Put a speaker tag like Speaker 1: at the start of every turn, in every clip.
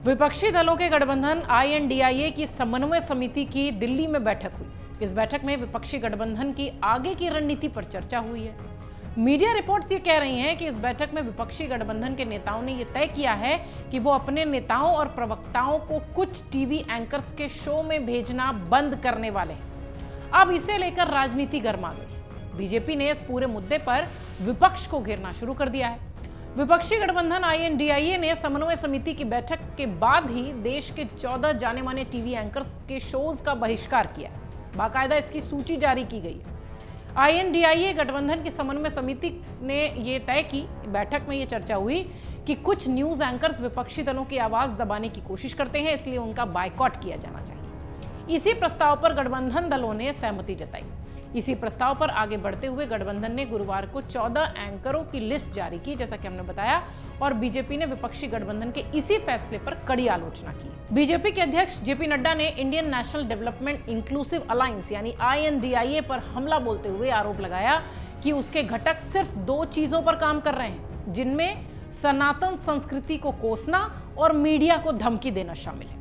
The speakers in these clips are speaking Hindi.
Speaker 1: विपक्षी दलों के गठबंधन INDIA की समन्वय समिति की दिल्ली में बैठक हुई। इस बैठक में विपक्षी गठबंधन की आगे की रणनीति पर चर्चा हुई है। मीडिया रिपोर्ट्स ये कह रही हैं कि इस बैठक में विपक्षी गठबंधन के नेताओं ने यह तय किया है कि वो अपने नेताओं और प्रवक्ताओं को कुछ टीवी एंकर्स के शो में भेजना बंद करने वाले हैं। अब इसे लेकर राजनीति गर्मा गई। बीजेपी ने इस पूरे मुद्दे पर विपक्ष को घेरना शुरू कर दिया है। विपक्षी गठबंधन INDIA ने समन्वय समिति की बैठक के बाद ही देश के 14 जाने माने टीवी एंकर्स के शोज का बहिष्कार किया। बाकायदा इसकी सूची जारी की गई है। INDIA गठबंधन की समन्वय समिति ने यह तय की, बैठक में यह चर्चा हुई कि कुछ न्यूज एंकर्स विपक्षी दलों की आवाज दबाने की कोशिश करते हैं, इसलिए उनका बायकॉट किया जाना चाहिए। इसी प्रस्ताव पर गठबंधन दलों ने सहमति जताई। इसी प्रस्ताव पर आगे बढ़ते हुए गठबंधन ने गुरुवार को 14 एंकरों की लिस्ट जारी की, जैसा कि हमने बताया, और बीजेपी ने विपक्षी गठबंधन के इसी फैसले पर कड़ी आलोचना की। बीजेपी के अध्यक्ष JP नड्डा ने Indian national development inclusive alliance यानी INDIA पर हमला बोलते हुए आरोप लगाया कि उसके घटक सिर्फ 2 चीजों पर काम कर रहे हैं, जिनमें सनातन संस्कृति को कोसना और मीडिया को धमकी देना शामिल है।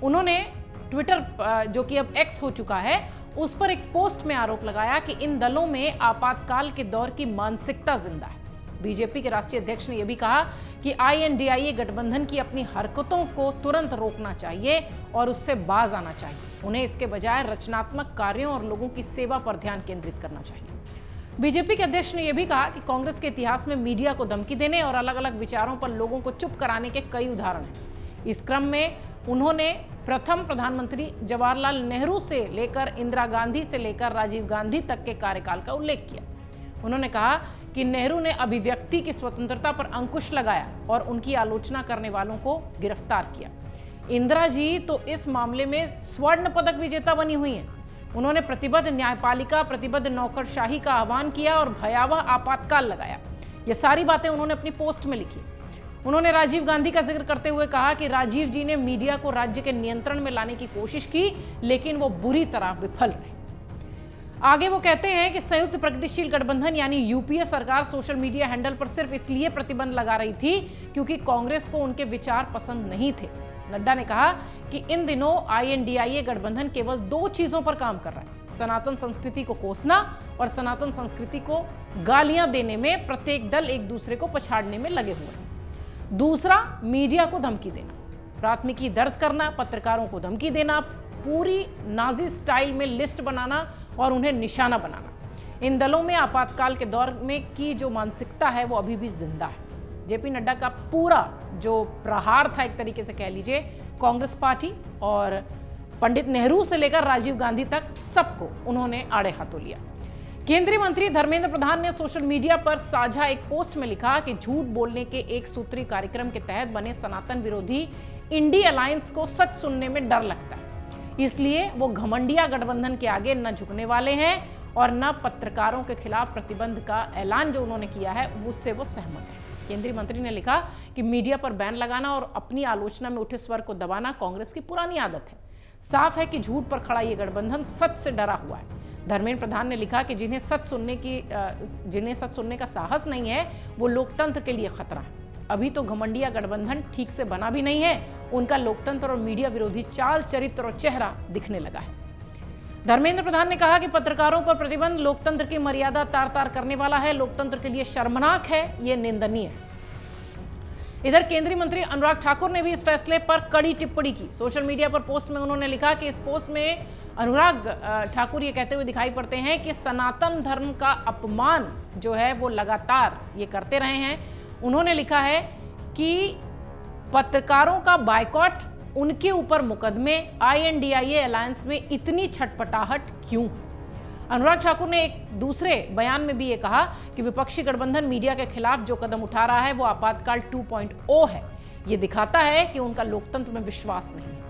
Speaker 1: उन्होंने ट्विटर, जो कि अब X हो चुका है, उस पर एक पोस्ट में आरोप लगाया कि इन दलों में आपातकाल के दौर की मानसिकता जिंदा है। बीजेपी के राष्ट्रीय अध्यक्ष ने यह भी कहा कि INDIA गठबंधन की अपनी हरकतों को तुरंत रोकना चाहिए और उससे बाज आना चाहिए। उन्हें इसके बजाय रचनात्मक कार्यों और लोगों की सेवा पर ध्यान केंद्रित करना चाहिए। बीजेपी के अध्यक्ष ने यह भी कहा कि कांग्रेस के इतिहास में मीडिया को धमकी देने और अलग अलग विचारों पर लोगों को चुप कराने के कई उदाहरण हैं। इस क्रम में उन्होंने प्रथम प्रधानमंत्री जवाहरलाल नेहरू से लेकर इंदिरा गांधी से लेकर राजीव गांधी तक के कार्यकाल का उल्लेख किया। उन्होंने कहा कि नेहरू ने अभिव्यक्ति की स्वतंत्रता पर अंकुश लगाया और उनकी आलोचना करने वालों को गिरफ्तार किया। इंदिरा जी तो इस मामले में स्वर्ण पदक विजेता बनी हुई हैं। उन्होंने प्रतिबद्ध न्यायपालिका, प्रतिबद्ध नौकरशाही का आह्वान किया और भयावह आपातकाल लगाया। ये सारी बातें उन्होंने अपनी पोस्ट में लिखी। उन्होंने राजीव गांधी का जिक्र करते हुए कहा कि राजीव जी ने मीडिया को राज्य के नियंत्रण में लाने की कोशिश की, लेकिन वो बुरी तरह विफल रहे। आगे वो कहते हैं कि संयुक्त प्रगतिशील गठबंधन यानी UPA सरकार सोशल मीडिया हैंडल पर सिर्फ इसलिए प्रतिबंध लगा रही थी क्योंकि कांग्रेस को उनके विचार पसंद नहीं थे। नड्डा ने कहा कि इन दिनों INDIA गठबंधन केवल 2 चीजों पर काम कर रहा है, सनातन संस्कृति को कोसना और सनातन संस्कृति को गालियां देने में प्रत्येक दल एक दूसरे को पछाड़ने में लगे हुए हैं। दूसरा, मीडिया को धमकी देना, प्राथमिकी दर्ज करना, पत्रकारों को धमकी देना, पूरी नाजी स्टाइल में लिस्ट बनाना और उन्हें निशाना बनाना। इन दलों में आपातकाल के दौर में की जो मानसिकता है वो अभी भी जिंदा है। JP नड्डा का पूरा जो प्रहार था, एक तरीके से कह लीजिए, कांग्रेस पार्टी और पंडित नेहरू से लेकर राजीव गांधी तक सबको उन्होंने आड़े हाथों लिया। केंद्रीय मंत्री धर्मेंद्र प्रधान ने सोशल मीडिया पर साझा एक पोस्ट में लिखा कि झूठ बोलने के एक सूत्री कार्यक्रम के तहत बने सनातन विरोधी इंडी अलायंस को सच सुनने में डर लगता है, इसलिए वो घमंडिया गठबंधन के आगे न झुकने वाले हैं और न पत्रकारों के खिलाफ प्रतिबंध का ऐलान जो उन्होंने किया है उससे वो सहमत है। केंद्रीय मंत्री ने लिखा कि मीडिया पर बैन लगाना और अपनी आलोचना में उठे स्वर को दबाना कांग्रेस की पुरानी आदत है। साफ है कि झूठ पर खड़ा ये गठबंधन सच से डरा हुआ है। धर्मेंद्र प्रधान ने लिखा कि जिन्हें सच सुनने का साहस नहीं है वो लोकतंत्र के लिए खतरा है। अभी तो घमंडिया गठबंधन ठीक से बना भी नहीं है, उनका लोकतंत्र और मीडिया विरोधी चाल, चरित्र और चेहरा दिखने लगा है। धर्मेंद्र प्रधान ने कहा कि पत्रकारों पर प्रतिबंध लोकतंत्र की मर्यादा तार तार करने वाला है, लोकतंत्र के लिए शर्मनाक है, ये निंदनीय है। इधर केंद्रीय मंत्री अनुराग ठाकुर ने भी इस फैसले पर कड़ी टिप्पणी की। सोशल मीडिया पर पोस्ट में उन्होंने लिखा कि इस पोस्ट में अनुराग ठाकुर ये कहते हुए दिखाई पड़ते हैं कि सनातन धर्म का अपमान जो है वो लगातार ये करते रहे हैं। उन्होंने लिखा है कि पत्रकारों का बायकॉट, उनके ऊपर मुकदमे, INDIA अलायंस में इतनी छटपटाहट क्यों है। अनुराग ठाकुर ने एक दूसरे बयान में भी ये कहा कि विपक्षी गठबंधन मीडिया के खिलाफ जो कदम उठा रहा है वो आपातकाल 2.0 है। ये दिखाता है कि उनका लोकतंत्र में विश्वास नहीं है।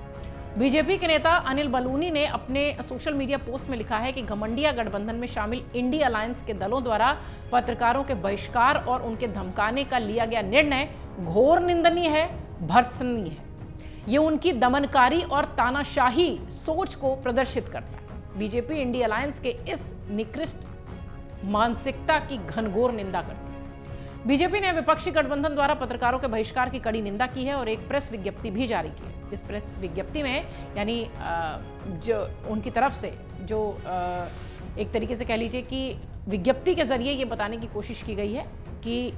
Speaker 1: बीजेपी के नेता अनिल बलूनी ने अपने सोशल मीडिया पोस्ट में लिखा है कि घमंडिया गठबंधन में शामिल इंडी अलायंस के दलों द्वारा पत्रकारों के बहिष्कार और उनके धमकाने का लिया गया निर्णय घोर निंदनीय है, भर्त्सनीय है। ये उनकी दमनकारी और तानाशाही सोच को प्रदर्शित करता है। बीजेपी इंडी अलायंस के इस निकृष्ट मानसिकता की घनघोर निंदा करती है। बीजेपी ने विपक्षी गठबंधन द्वारा पत्रकारों के बहिष्कार की कड़ी निंदा की है और एक प्रेस विज्ञप्ति भी जारी की है। इस प्रेस विज्ञप्ति में यानी जो उनकी तरफ से जो एक तरीके से कह लीजिए कि विज्ञप्ति के जरिए ये बताने की कोशिश की गई है कि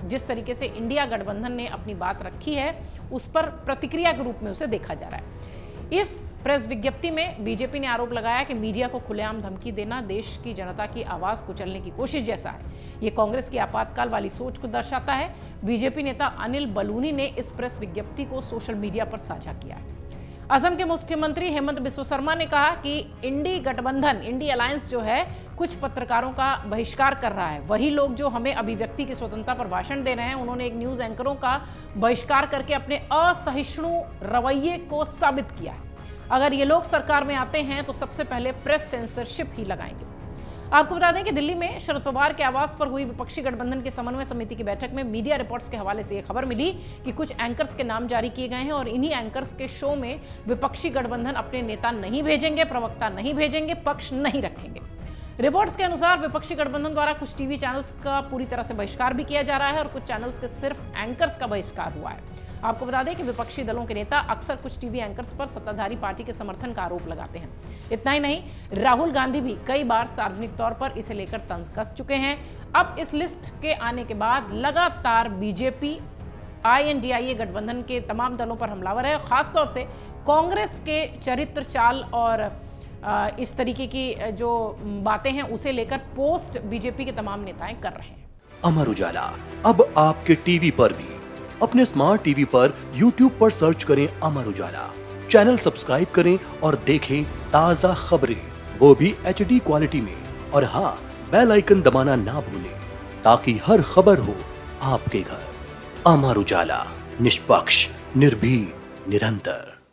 Speaker 1: जिस तरीके से इंडिया गठबंधन ने अपनी बात रखी है उस पर प्रतिक्रिया के रूप में उसे देखा जा रहा है। इस प्रेस विज्ञप्ति में बीजेपी ने आरोप लगाया कि मीडिया को खुलेआम धमकी देना देश की जनता की आवाज कुचलने की कोशिश जैसा है। ये कांग्रेस की आपातकाल वाली सोच को दर्शाता है। बीजेपी नेता अनिल बलूनी ने इस प्रेस विज्ञप्ति को सोशल मीडिया पर साझा किया है। असम के मुख्यमंत्री हेमंत बिस्व शर्मा ने कहा कि इंडी गठबंधन, इंडी अलायंस जो है कुछ पत्रकारों का बहिष्कार कर रहा है। वही लोग जो हमें अभिव्यक्ति की स्वतंत्रता पर भाषण दे रहे हैं, उन्होंने एक न्यूज एंकरों का बहिष्कार करके अपने असहिष्णु रवैये को साबित किया है। अगर ये लोग सरकार में आते हैं तो सबसे पहले प्रेस सेंसरशिप ही लगाएंगे। आपको बता दें कि दिल्ली में शरद पवार के आवास पर हुई विपक्षी गठबंधन की समन्वय समिति की बैठक में मीडिया रिपोर्ट्स के हवाले से यह खबर मिली कि कुछ एंकर्स के नाम जारी किए गए हैं और इन्हीं एंकर्स के शो में विपक्षी गठबंधन अपने नेता नहीं भेजेंगे, प्रवक्ता नहीं भेजेंगे, पक्ष नहीं रखेंगे। रिपोर्ट्स के अनुसार विपक्षी गठबंधन द्वारा कुछ टीवी चैनल्स का पूरी तरह से बहिष्कार भी किया जा रहा है और कुछ चैनल्स के सिर्फ एंकर्स का बहिष्कार हुआ है। आपको बता दें कि विपक्षी दलों के नेता अक्सर कुछ टीवी एंकर्स पर सत्ताधारी पार्टी के समर्थन का आरोप लगाते हैं। इतना ही नहीं, राहुल गांधी भी कई बार सार्वजनिक तौर पर इसे लेकर तंज कस चुके हैं। अब इस लिस्ट के आने के बाद लगातार बीजेपी INDIA गठबंधन के तमाम दलों पर हमलावर है। खासतौर से कांग्रेस के चरित्र, चाल और इस तरीके की जो बातें हैं उसे लेकर पोस्ट बीजेपी के तमाम नेताएं कर रहे हैं।
Speaker 2: अमर उजाला अब आपके टीवी पर भी। अपने स्मार्ट टीवी पर YouTube पर सर्च करें अमर उजाला, चैनल सब्सक्राइब करें और देखें ताजा खबरें, वो भी HD क्वालिटी में। और हाँ, बेल आइकन दबाना ना भूलें ताकि हर खबर हो आपके घर। अमर उजाला, निष्पक्ष, निर्भीक, निरंतर।